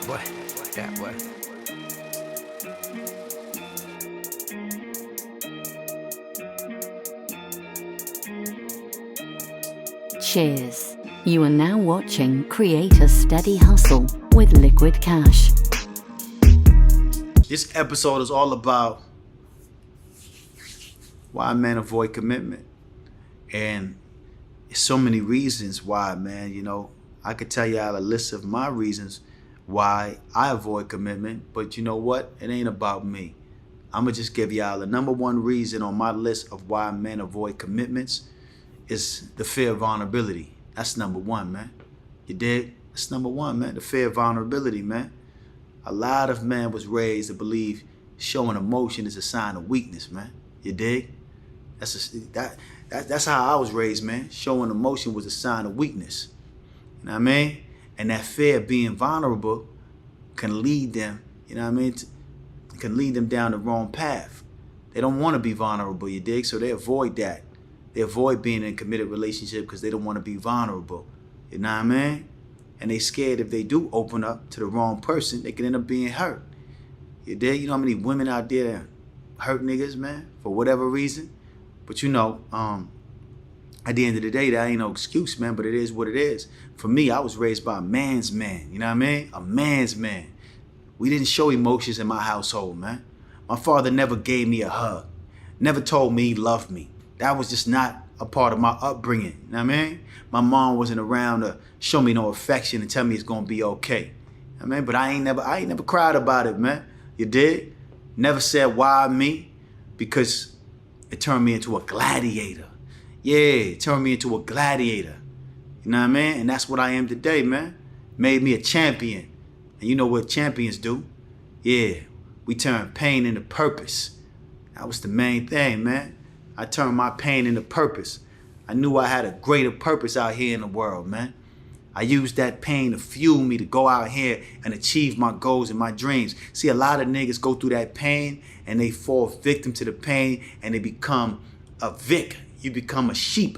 boy. Yeah, boy. Cheers. You are now watching Create a Steady Hustle with Likquidcash. This episode is all about why men avoid commitment. And there's so many reasons why, man. You know, I could tell y'all a list of my reasons why I avoid commitment, but you know what? It ain't about me. I'm gonna just give y'all the number one reason on my list of why men avoid commitments is the fear of vulnerability. That's number one, man. You dig? That's number one, man. The fear of vulnerability, man. A lot of men was raised to believe showing emotion is a sign of weakness, man. You dig? That's how I was raised, man. Showing emotion was a sign of weakness. You know what I mean? And that fear of being vulnerable can lead them, you know what I mean? Can lead them down the wrong path. They don't want to be vulnerable, you dig? So they avoid that. They avoid being in a committed relationship because they don't want to be vulnerable. You know what I mean? And they scared if they do open up to the wrong person, they can end up being hurt. You dig? You know how many women out there that hurt niggas, man, for whatever reason? But you know, at the end of the day, that ain't no excuse, man, but it is what it is. For me, I was raised by a man's man, you know what I mean? A man's man. We didn't show emotions in my household, man. My father never gave me a hug, never told me he loved me. That was just not a part of my upbringing, you know what I mean? My mom wasn't around to show me no affection and tell me it's gonna be okay. You know what I mean? But I ain't never cried about it, man. You did? Never said why me, because it turned me into a gladiator. Yeah, it turned me into a gladiator. You know what I mean? And that's what I am today, man. Made me a champion. And you know what champions do? Yeah, we turn pain into purpose. That was the main thing, man. I turned my pain into purpose. I knew I had a greater purpose out here in the world, man. I used that pain to fuel me to go out here and achieve my goals and my dreams. See, a lot of niggas go through that pain and they fall victim to the pain and they become a Vic. You become a sheep.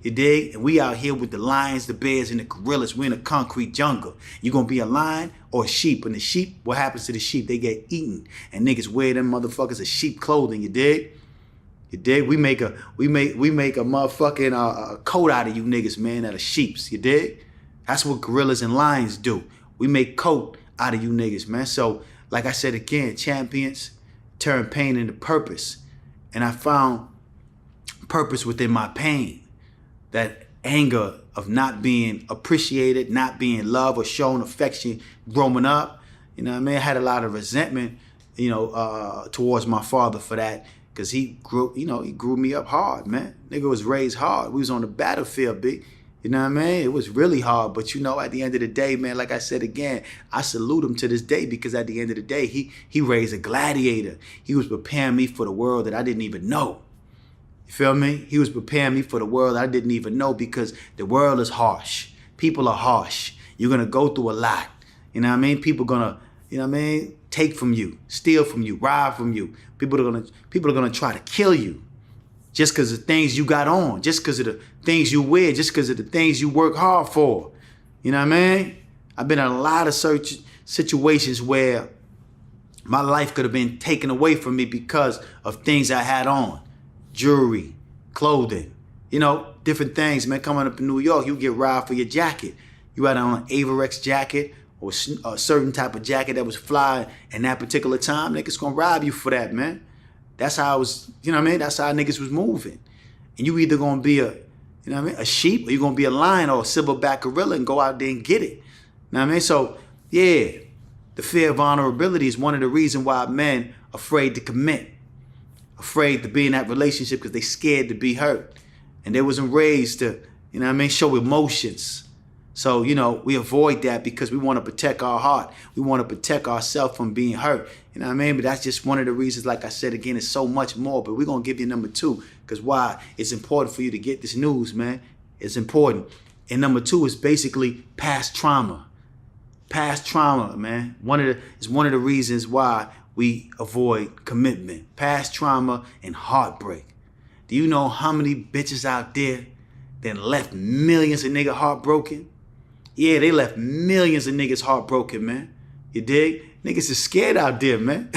You dig? And we out here with the lions, the bears, and the gorillas. We're in a concrete jungle. You gonna be a lion or a sheep? And the sheep, what happens to the sheep? They get eaten. And niggas wear them motherfuckers as sheep clothing, you dig? You dig? We make a motherfucking coat out of you niggas, man, out of sheeps, you dig? That's what gorillas and lions do. We make coat out of you niggas, man. So, like I said again, champions turn pain into purpose. And I found purpose within my pain. That anger of not being appreciated, not being loved or shown affection growing up. You know what I mean? I had a lot of resentment, you know, towards my father for that. Cause he grew me up hard, man. Nigga was raised hard. We was on the battlefield, B. You know what I mean? It was really hard, but you know, at the end of the day, man, like I said again, I salute him to this day because at the end of the day, he raised a gladiator. He was preparing me for the world that I didn't even know. You feel me? He was preparing me for the world I didn't even know because the world is harsh. People are harsh. You're gonna go through a lot. You know what I mean? People gonna, you know what I mean? Take from you, steal from you, rob from you. People are gonna try to kill you. Just because of the things you got on, just because of the things you wear, just because of the things you work hard for. You know what I mean? I've been in a lot of situations where my life could have been taken away from me because of things I had on. Jewelry, clothing, you know, different things, man. Coming up in New York, you get robbed for your jacket. You had on an Averex jacket or a certain type of jacket that was fly in that particular time, niggas gonna rob you for that, man. That's how I was, you know what I mean? That's how niggas was moving. And you either gonna be a, you know what I mean, a sheep, or you gonna be a lion or a silverback gorilla and go out there and get it. You know what I mean? So, yeah, the fear of vulnerability is one of the reasons why men are afraid to commit, afraid to be in that relationship because they scared to be hurt. And they wasn't raised to, you know what I mean, show emotions. So, you know, we avoid that because we want to protect our heart. We want to protect ourselves from being hurt. You know what I mean? But that's just one of the reasons, like I said, again, it's so much more. But we're going to give you number two because why? It's important for you to get this news, man. It's important. And number two is basically past trauma. Past trauma, man. It's one of the reasons why we avoid commitment. Past trauma and heartbreak. Do you know how many bitches out there that left millions of niggas heartbroken? Yeah, they left millions of niggas heartbroken, man. You dig? Niggas is scared out there, man.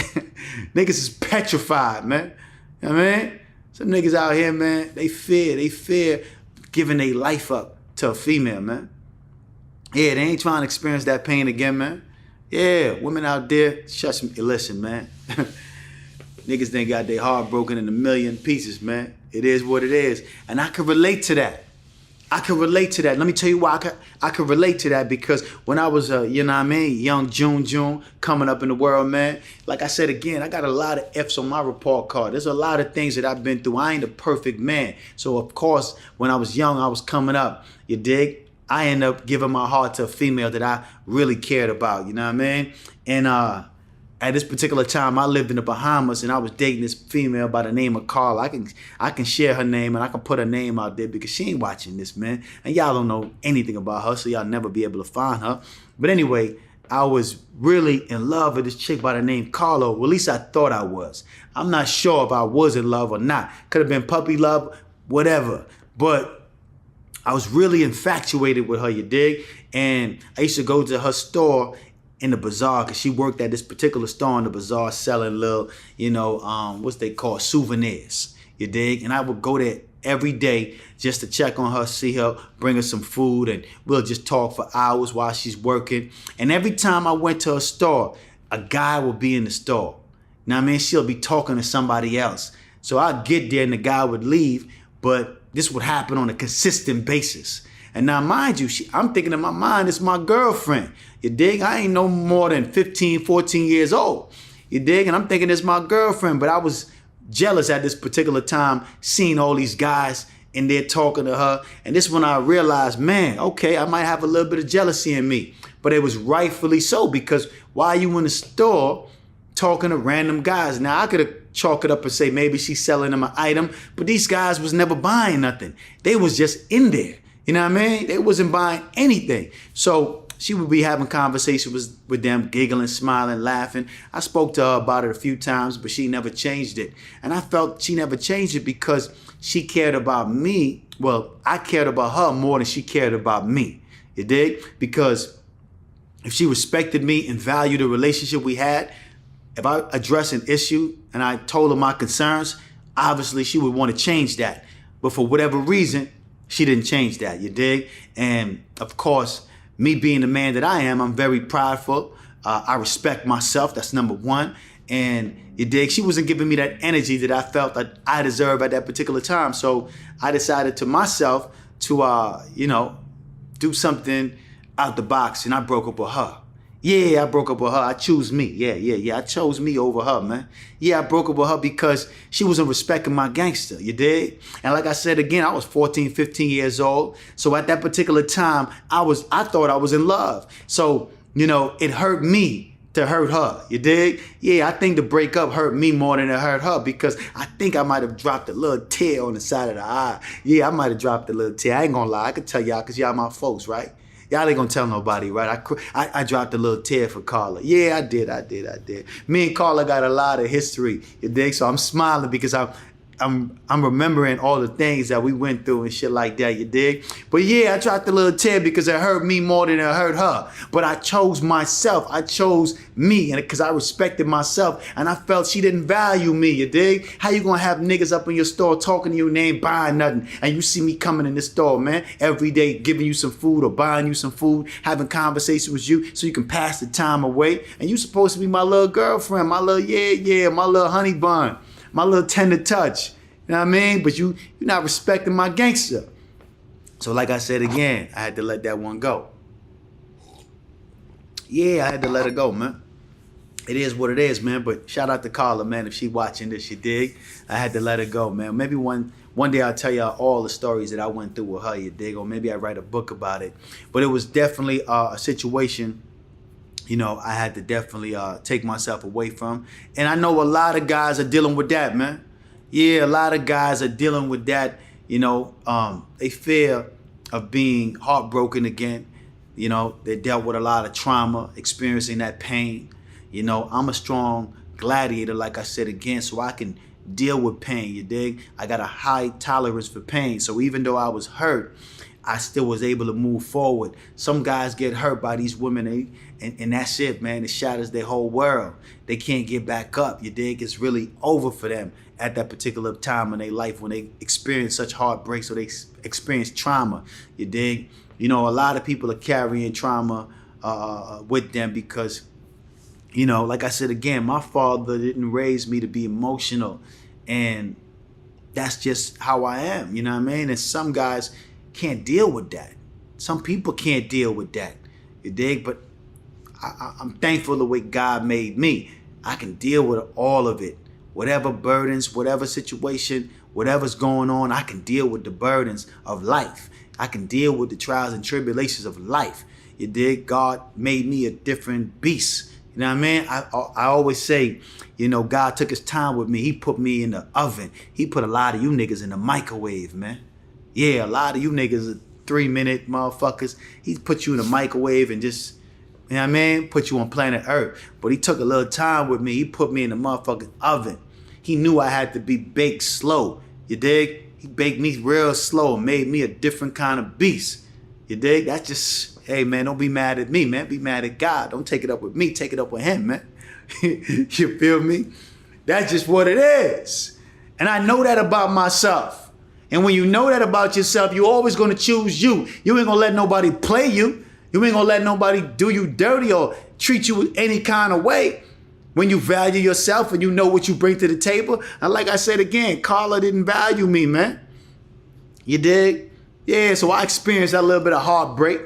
Niggas is petrified, man. You know what I mean? Some niggas out here, man, they fear giving their life up to a female, man. Yeah, they ain't trying to experience that pain again, man. Yeah, women out there, listen, man. Niggas done got their heart broken in a million pieces, man. It is what it is. And I can relate to that. Let me tell you why I could relate to that, because when I was, you know what I mean, young June, coming up in the world, man, like I said again, I got a lot of F's on my report card. There's a lot of things that I've been through. I ain't a perfect man. So, of course, when I was young, I was coming up, you dig? I ended up giving my heart to a female that I really cared about, you know what I mean? And at this particular time, I lived in the Bahamas, and I was dating this female by the name of Carla. I can share her name, and I can put her name out there because she ain't watching this, man. And y'all don't know anything about her, so y'all never be able to find her. But anyway, I was really in love with this chick by the name Carla. Well, at least I thought I was. I'm not sure if I was in love or not. Could have been puppy love, whatever. But I was really infatuated with her, you dig? And I used to go to her store in the bazaar, because she worked at this particular store in the bazaar selling little, you know, what's they call souvenirs, you dig? And I would go there every day just to check on her, see her, bring her some food, and we'll just talk for hours while she's working. And every time I went to her store, a guy would be in the store. Now, I mean, she'll be talking to somebody else. So I'd get there and the guy would leave, but this would happen on a consistent basis. And now, mind you, I'm thinking in my mind, it's my girlfriend. You dig? I ain't no more than 15, 14 years old. You dig? And I'm thinking it's my girlfriend. But I was jealous at this particular time, seeing all these guys in there talking to her. And this is when I realized, man, okay, I might have a little bit of jealousy in me. But it was rightfully so, because while you in the store talking to random guys, now I could have chalked it up and say maybe she's selling them an item, but these guys was never buying nothing. They was just in there. You know what I mean? They wasn't buying anything. So she would be having conversations with them, giggling, smiling, laughing. I spoke to her about it a few times, but she never changed it. And I felt she never changed it because she cared about me. Well, I cared about her more than she cared about me. You dig? Because if she respected me and valued the relationship we had, if I addressed an issue and I told her my concerns, obviously she would want to change that. But for whatever reason, she didn't change that, you dig? And of course, me being the man that I am, I'm very prideful. I respect myself, that's number one. And you dig, she wasn't giving me that energy that I felt that I deserved at that particular time. So I decided to myself to, you know, do something out the box, and I broke up with her. Yeah, I broke up with her. I choose me. Yeah. I chose me over her, man. Yeah, I broke up with her because she wasn't respecting my gangster, you dig? And like I said again, I was 14, 15 years old. So at that particular time, I thought I was in love. So, you know, it hurt me to hurt her, you dig? Yeah, I think the breakup hurt me more than it hurt her, because I think I might have dropped a little tear on the side of the eye. Yeah, I might have dropped a little tear. I ain't gonna lie. I could tell y'all, because y'all my folks, right? Y'all ain't gonna tell nobody, right? I dropped a little tear for Carla. Yeah, I did. Me and Carla got a lot of history, you dig? So I'm smiling because I'm remembering all the things that we went through and shit like that, you dig? But yeah, I dropped a little tear because it hurt me more than it hurt her. But I chose myself. I chose me, and because I respected myself, and I felt she didn't value me, you dig? How you gonna have niggas up in your store talking to you and they ain't buying nothing, and you see me coming in this store, man, every day giving you some food or buying you some food, having conversations with you so you can pass the time away, and you supposed to be my little girlfriend, my little, my little honey bun, my little tender touch, you know what I mean? But you're not respecting my gangster. So like I said again, I had to let that one go. Yeah, I had to let her go, man. It is what it is, man. But shout out to Carla, man. If she watching this, you dig? I had to let her go, man. Maybe one day I'll tell y'all all the stories that I went through with her, you dig? Or maybe I write a book about it. But it was definitely a situation, you know, I had to definitely take myself away from. And I know a lot of guys are dealing with that, man. Yeah, a lot of guys are dealing with that. You know, they fear of being heartbroken again. You know, they dealt with a lot of trauma, experiencing that pain. You know, I'm a strong gladiator, like I said again, so I can deal with pain, you dig? I got a high tolerance for pain. So even though I was hurt, I still was able to move forward. Some guys get hurt by these women, and that's it, man. It shatters their whole world. They can't get back up, you dig? It's really over for them at that particular time in their life when they experience such heartbreaks or they experience trauma, you dig? You know, a lot of people are carrying trauma with them because, you know, like I said again, my father didn't raise me to be emotional, and that's just how I am, you know what I mean? And some guys can't deal with that. Some people can't deal with that, you dig? But I'm thankful the way God made me. I can deal with all of it. Whatever burdens, whatever situation, whatever's going on, I can deal with the burdens of life. I can deal with the trials and tribulations of life. You dig? God made me a different beast. You know what I mean? I always say, you know, God took his time with me. He put me in the oven. He put a lot of you niggas in the microwave, man. Yeah, a lot of you niggas are 3-minute motherfuckers. He put you in the microwave and just, you know what I mean? Put you on planet Earth. But he took a little time with me. He put me in the motherfucking oven. He knew I had to be baked slow. You dig? He baked me real slow and made me a different kind of beast. You dig? That's just, hey, man, don't be mad at me, man. Be mad at God. Don't take it up with me. Take it up with him, man. You feel me? That's just what it is. And I know that about myself. And when you know that about yourself, you're always going to choose you. You ain't going to let nobody play you. You ain't going to let nobody do you dirty or treat you any kind of way. When you value yourself and you know what you bring to the table. And like I said again, Carla didn't value me, man. You dig? Yeah, so I experienced that little bit of heartbreak.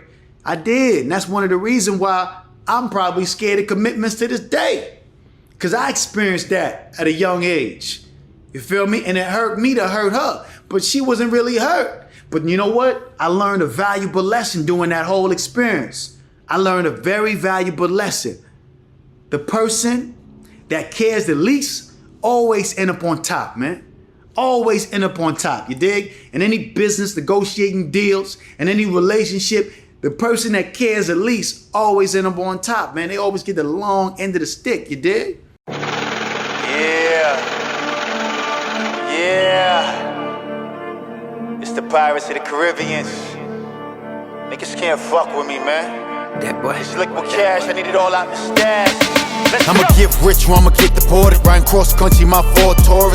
I did. And that's one of the reasons why I'm probably scared of commitments to this day. Because I experienced that at a young age. You feel me? And it hurt me to hurt her. But she wasn't really hurt. But you know what? I learned a valuable lesson during that whole experience. I learned a very valuable lesson. The person that cares the least always end up on top, man. Always end up on top, you dig? In any business, negotiating deals, and any relationship, the person that cares the least always end up on top, man. They always get the long end of the stick, you dig? Yeah. It's the Pirates of the Caribbean. Niggas can't fuck with me, man. That boy. It's Likquidcash, I need it all out the stash. I'ma get rich or I'ma get deported. Riding cross country, my Ford Taurus.